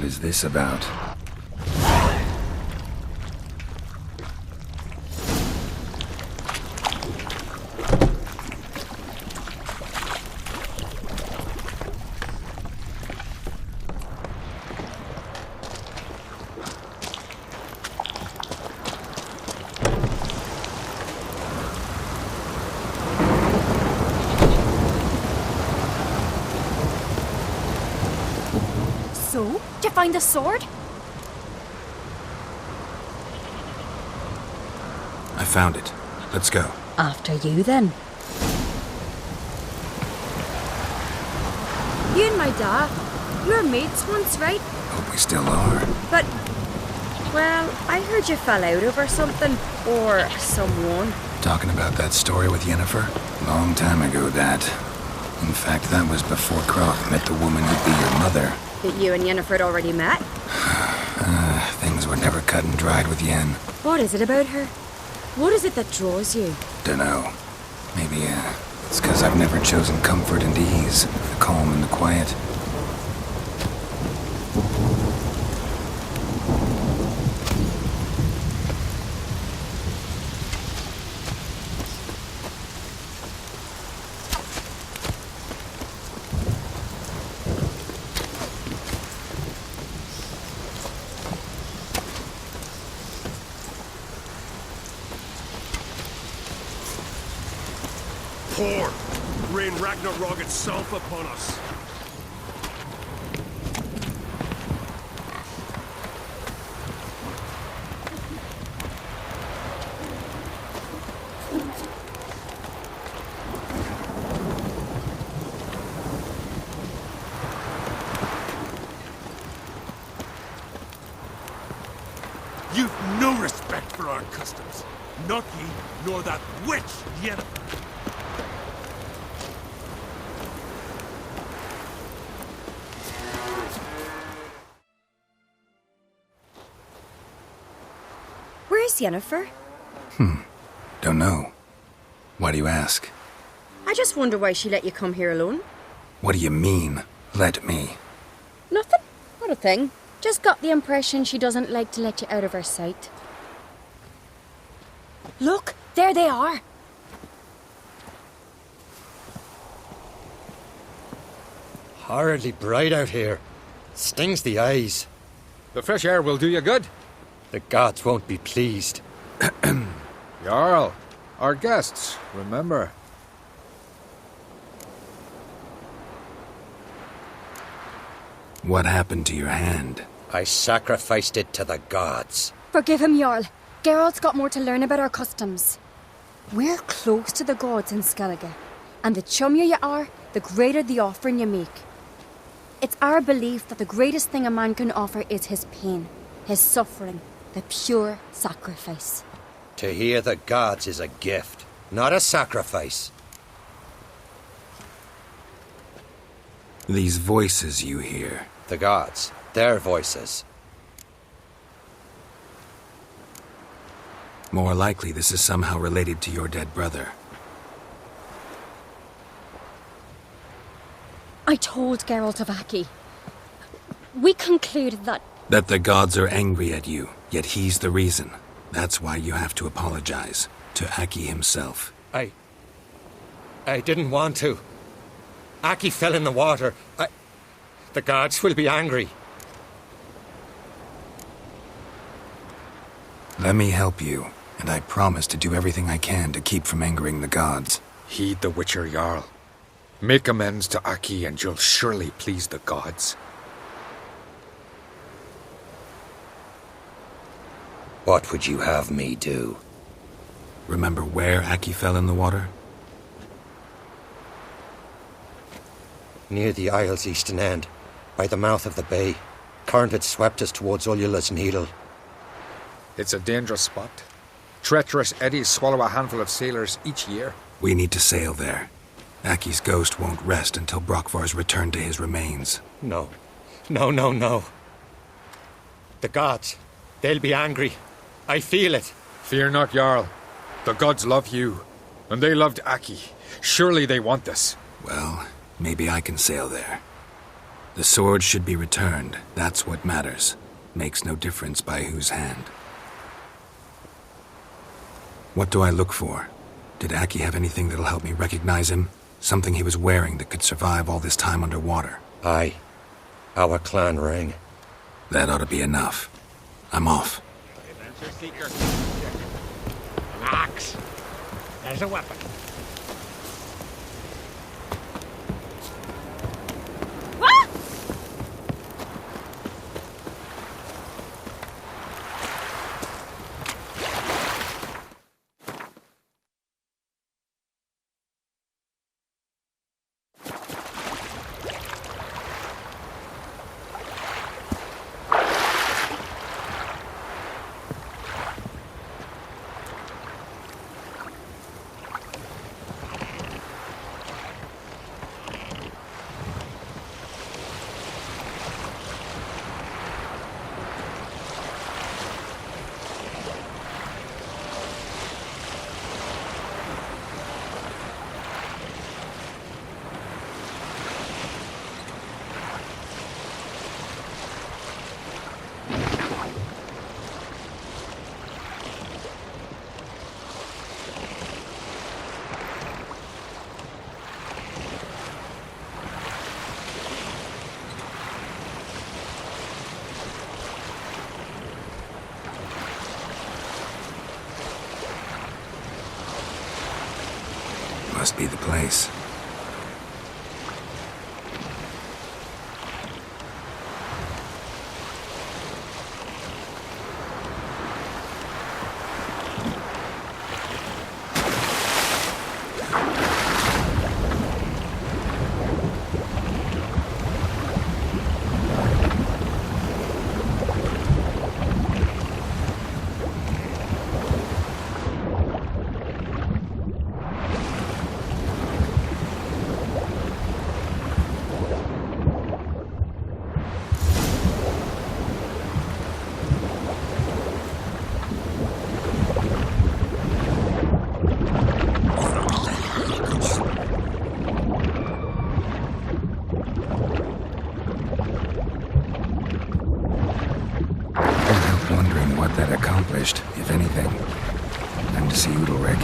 is this about? So, did you find the sword? I found it. Let's go. After you, then. You and my dad, we were mates once, right? Hope we still are. But, well, I heard you fell out over something, or someone. Talking about that story with Yennefer? Long time ago, that. In fact, that was before Croc met the woman who'd be your mother. That you and Yennefer had already met? Things were never cut and dried with Yen. What is it about her? What is it that draws you? Dunno. Maybe, it's 'cause I've never chosen comfort and ease, the calm and the quiet. Pour! Rain Ragnarok itself upon us! You've no respect for our customs. Not ye, nor that witch, Yennefer. Where's Yennefer? Don't know. Why do you ask? I just wonder why she let you come here alone. What do you mean, let me? Nothing. Not a thing. Just got the impression she doesn't like to let you out of her sight. Look, there they are. Horridly bright out here. Stings the eyes. The fresh air will do you good. The gods won't be pleased. Jarl, our guests, remember. What happened to your hand? I sacrificed it to the gods. Forgive him, Jarl. Geralt's got more to learn about our customs. We're close to the gods in Skellige, and the chummier you are, the greater the offering you make. It's our belief that the greatest thing a man can offer is his pain, his suffering, the pure sacrifice. To hear the gods is a gift, not a sacrifice. These voices you hear. The gods, their voices. More likely this is somehow related to your dead brother. I told Geralt of Aki. We concluded that... That the gods are angry at you, yet he's the reason. That's why you have to apologize. To Aki himself. I didn't want to. Aki fell in the water. The gods will be angry. Let me help you, and I promise to do everything I can to keep from angering the gods. Heed the Witcher Jarl. Make amends to Aki and you'll surely please the gods. What would you have me do? Remember where Aki fell in the water? Near the Isle's eastern end, by the mouth of the bay. Current had swept us towards Ullula's Needle. It's a dangerous spot. Treacherous eddies swallow a handful of sailors each year. We need to sail there. Aki's ghost won't rest until Brokvar's returned to his remains. No. No. The gods, they'll be angry. I feel it. Fear not, Jarl. The gods love you, and they loved Aki. Surely they want this. Well, maybe I can sail there. The sword should be returned. That's what matters. Makes no difference by whose hand. What do I look for? Did Aki have anything that'll help me recognize him? Something he was wearing that could survive all this time underwater? Aye. Our clan ring. That ought to be enough. I'm off. Adventure seeker. An axe. There's a weapon. Must be the place. That accomplished, if anything. Time to see Udalric.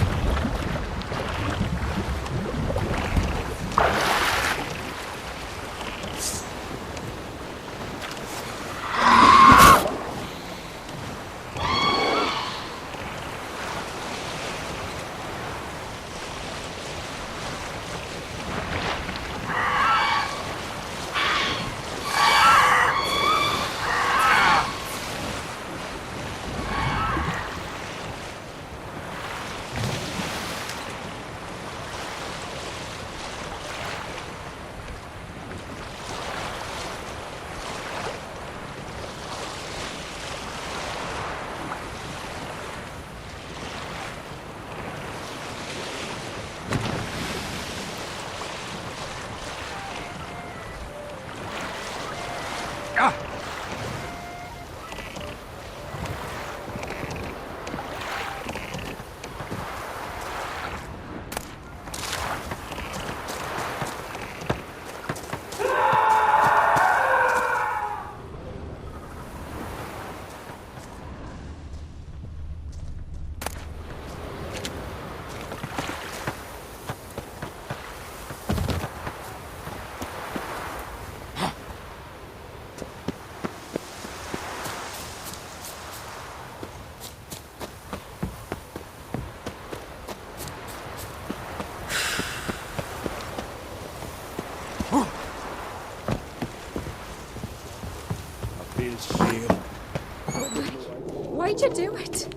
Why'd you do it?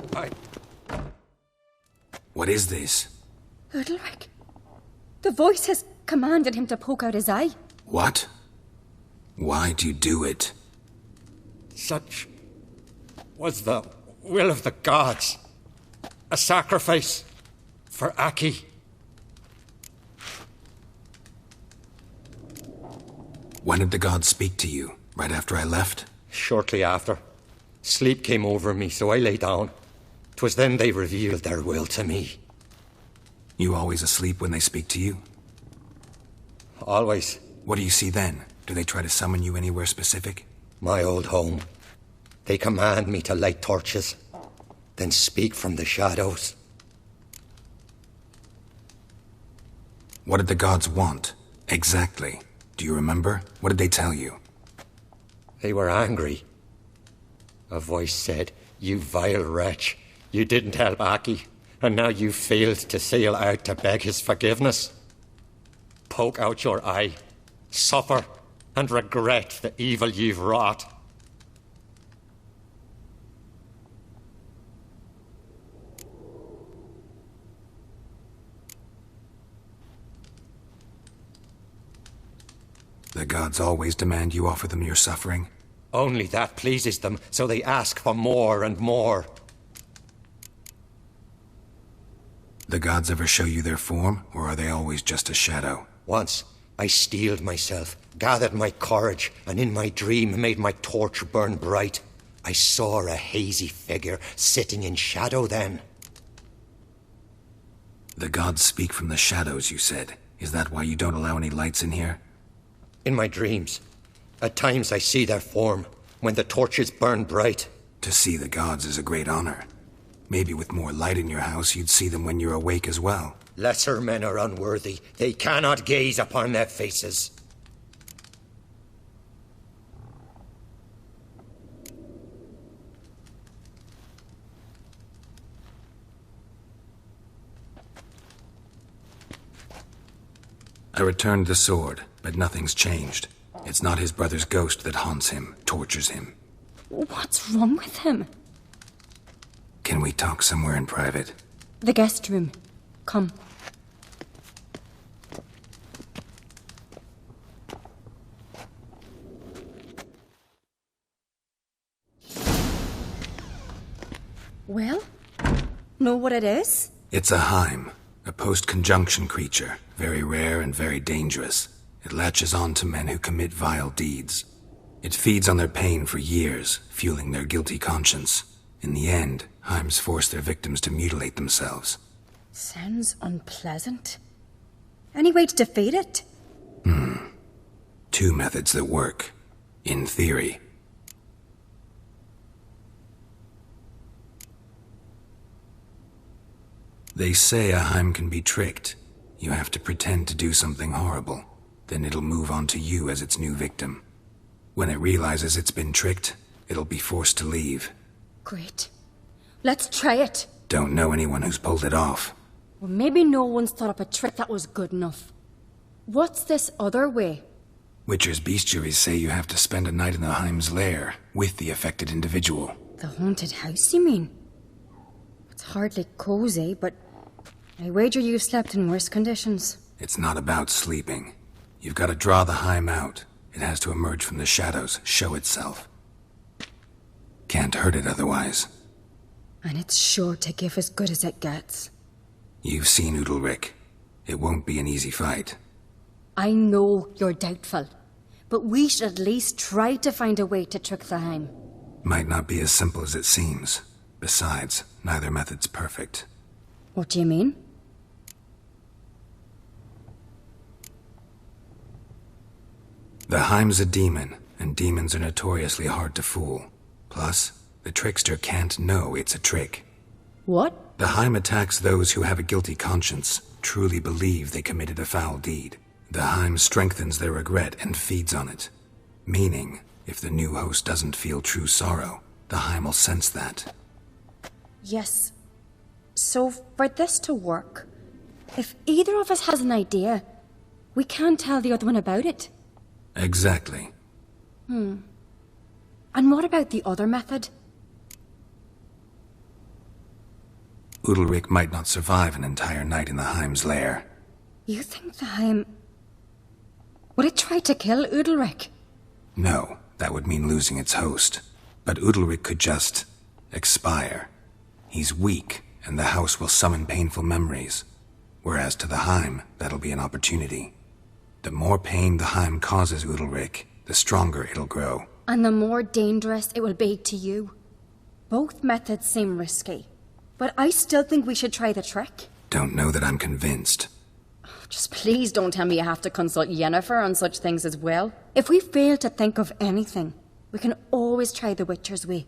What is this? Udalric. The voice has commanded him to poke out his eye. What? Why'd you do it? Such was the will of the gods. A sacrifice for Aki. When did the gods speak to you? Right after I left? Shortly after. Sleep came over me, so I lay down. 'Twas then they revealed their will to me. You always asleep when they speak to you? Always. What do you see then? Do they try to summon you anywhere specific? My old home. They command me to light torches, then speak from the shadows. What did the gods want? Exactly. Do you remember? What did they tell you? They were angry. A voice said, "You vile wretch. You didn't help Aki, and now you failed to sail out to beg his forgiveness. Poke out your eye, suffer, and regret the evil you've wrought." The gods always demand you offer them your suffering? Only that pleases them, so they ask for more and more. The gods ever show you their form, or are they always just a shadow? Once, I steeled myself, gathered my courage, and in my dream made my torch burn bright. I saw a hazy figure sitting in shadow then. The gods speak from the shadows, you said. Is that why you don't allow any lights in here? In my dreams, at times I see their form, when the torches burn bright. To see the gods is a great honor. Maybe with more light in your house, you'd see them when you're awake as well. Lesser men are unworthy. They cannot gaze upon their faces. I returned the sword, but nothing's changed. It's not his brother's ghost that haunts him, tortures him. What's wrong with him? Can we talk somewhere in private? The guest room. Come. Well? Know what it is? It's a Heim, a post-conjunction creature, very rare and very dangerous. It latches on to men who commit vile deeds. It feeds on their pain for years, fueling their guilty conscience. In the end, Heims force their victims to mutilate themselves. Sounds unpleasant. Any way to defeat it? Two methods that work. In theory. They say a Heim can be tricked. You have to pretend to do something horrible. Then it'll move on to you as its new victim. When it realizes it's been tricked, it'll be forced to leave. Great. Let's try it. Don't know anyone who's pulled it off. Well, maybe no one's thought up a trick that was good enough. What's this other way? Witcher's bestiaries say you have to spend a night in the Heim's lair with the affected individual. The haunted house, you mean? It's hardly cozy, but I wager you've slept in worse conditions. It's not about sleeping. You've got to draw the Heim out. It has to emerge from the shadows, show itself. Can't hurt it otherwise. And it's sure to give as good as it gets. You've seen Udalric. It won't be an easy fight. I know you're doubtful, but we should at least try to find a way to trick the Heim. Might not be as simple as it seems. Besides, neither method's perfect. What do you mean? The Heim's a demon, and demons are notoriously hard to fool. Plus, the trickster can't know it's a trick. What? The Heim attacks those who have a guilty conscience, truly believe they committed a foul deed. The Heim strengthens their regret and feeds on it. Meaning, if the new host doesn't feel true sorrow, the Heim will sense that. Yes. So, for this to work, if either of us has an idea, we can't tell the other one about it. Exactly. And what about the other method? Udalric might not survive an entire night in the Heim's lair. You think the Heim... Would it try to kill Udalric? No, that would mean losing its host. But Udalric could just... expire. He's weak, and the house will summon painful memories. Whereas to the Heim, that'll be an opportunity. The more pain the Heim causes Udalric, the stronger it'll grow. And the more dangerous it will be to you. Both methods seem risky, but I still think we should try the trick. Don't know that I'm convinced. Just please don't tell me you have to consult Yennefer on such things as well. If we fail to think of anything, we can always try the Witcher's way.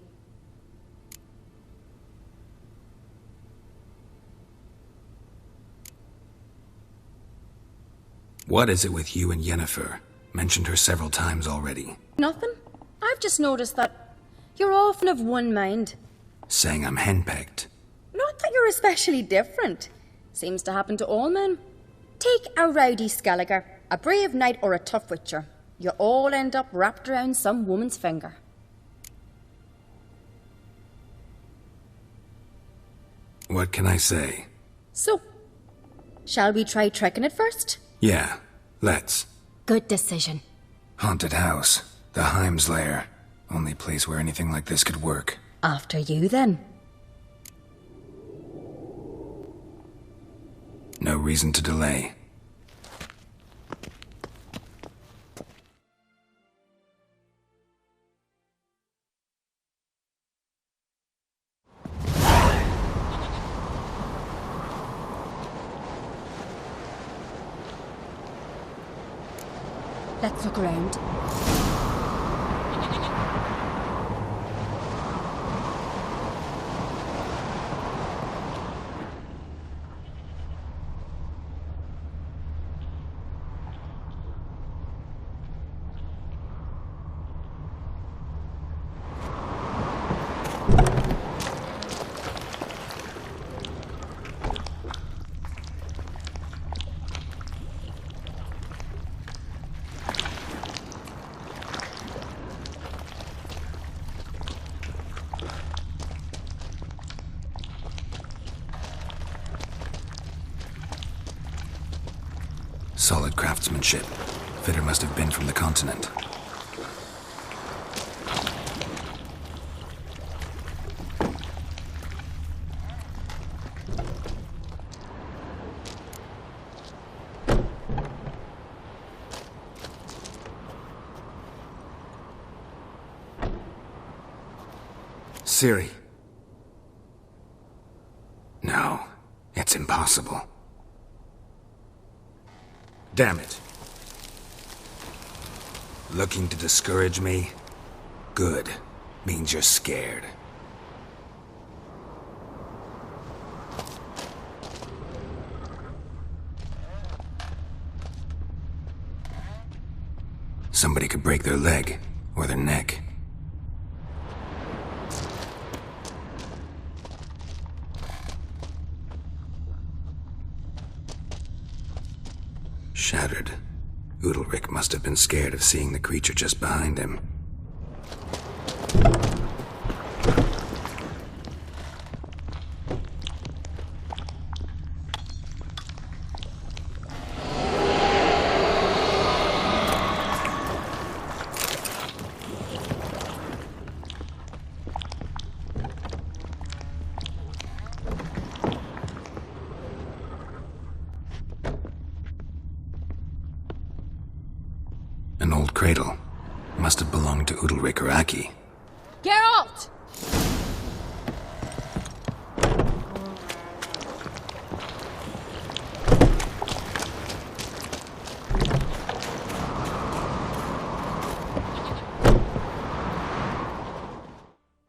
What is it with you and Yennefer? Mentioned her several times already. Nothing. I've just noticed that you're often of one mind. Saying I'm henpecked. Not that you're especially different. Seems to happen to all men. Take a rowdy Skelliger, a brave knight or a tough witcher. You all end up wrapped around some woman's finger. What can I say? So, shall we try trekking it first? Yeah, let's. Good decision. Haunted house. The Heim's lair. Only place where anything like this could work. After you, then. No reason to delay. Let's look around. Solid craftsmanship. Fitter must have been from the continent. Ciri. No, it's impossible. Damn it. Looking to discourage me? Good. Means you're scared. Somebody could break their leg, or their neck. Shattered. Udalric must have been scared of seeing the creature just behind him. An old cradle. Must have belonged to Udalric or Aki. Geralt!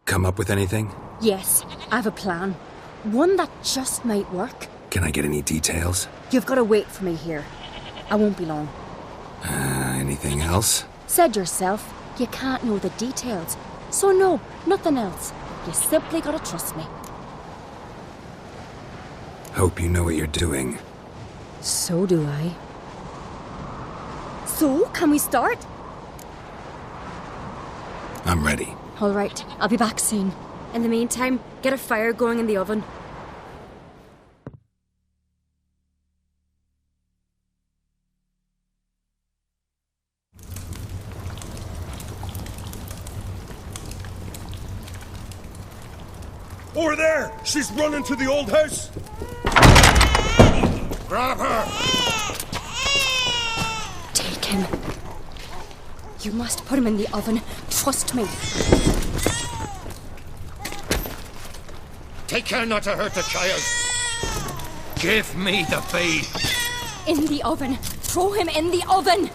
Come up with anything? Yes, I have a plan. One that just might work. Can I get any details? You've got to wait for me here. I won't be long. Anything else? Said yourself, you can't know the details. So no, nothing else. You simply gotta trust me. Hope you know what you're doing. So do I. So, can we start? I'm ready. All right, I'll be back soon. In the meantime, get a fire going in the oven. Over there! She's running to the old house! Grab her! Take him. You must put him in the oven. Trust me. Take care not to hurt the child. Give me the babe. In the oven! Throw him in the oven!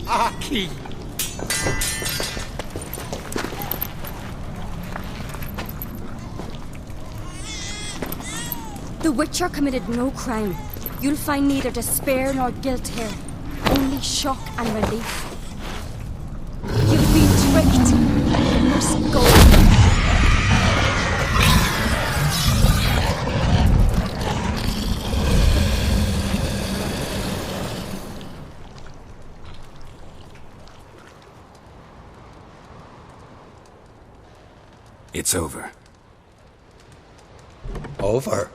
Aki! The Witcher committed no crime. You'll find neither despair nor guilt here. Only shock and relief. You've been tricked. You must go. It's over. Over?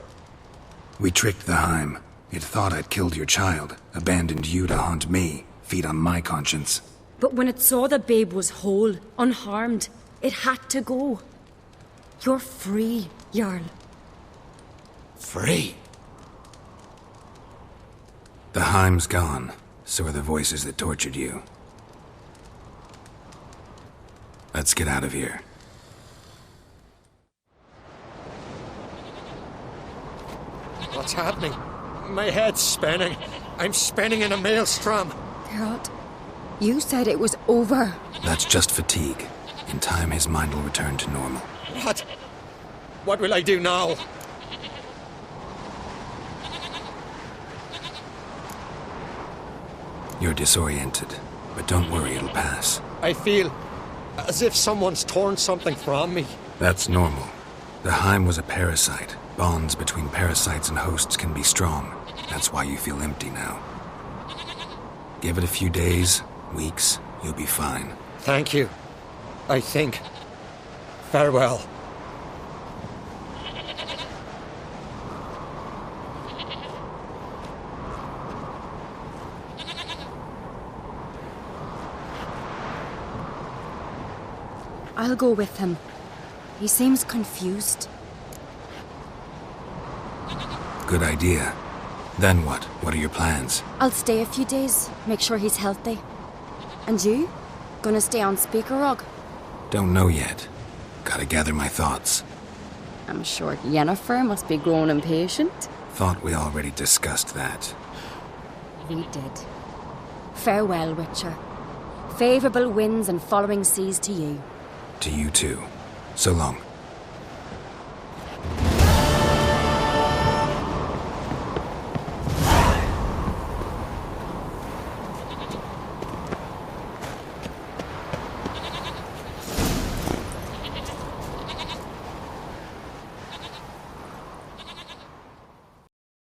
We tricked the Heim. It thought I'd killed your child, abandoned you to haunt me, feed on my conscience. But when it saw the babe was whole, unharmed, it had to go. You're free, Jarl. Free? The Heim's gone, so are the voices that tortured you. Let's get out of here. What's happening? My head's spinning. I'm spinning in a maelstrom. Geralt, you said it was over. That's just fatigue. In time, his mind will return to normal. What? What will I do now? You're disoriented, but don't worry, it'll pass. I feel as if someone's torn something from me. That's normal. The Heim was a parasite. Bonds between parasites and hosts can be strong. That's why you feel empty now. Give it a few days, weeks, you'll be fine. Thank you. I think. Farewell. I'll go with him. He seems confused. Good idea. Then what? What are your plans? I'll stay a few days, make sure he's healthy. And you? Gonna stay on Speaker Rog? Don't know yet. Gotta gather my thoughts. I'm sure Yennefer must be growing impatient. Thought we already discussed that. We did. Farewell, Witcher. Favourable winds and following seas to you. To you too. So long.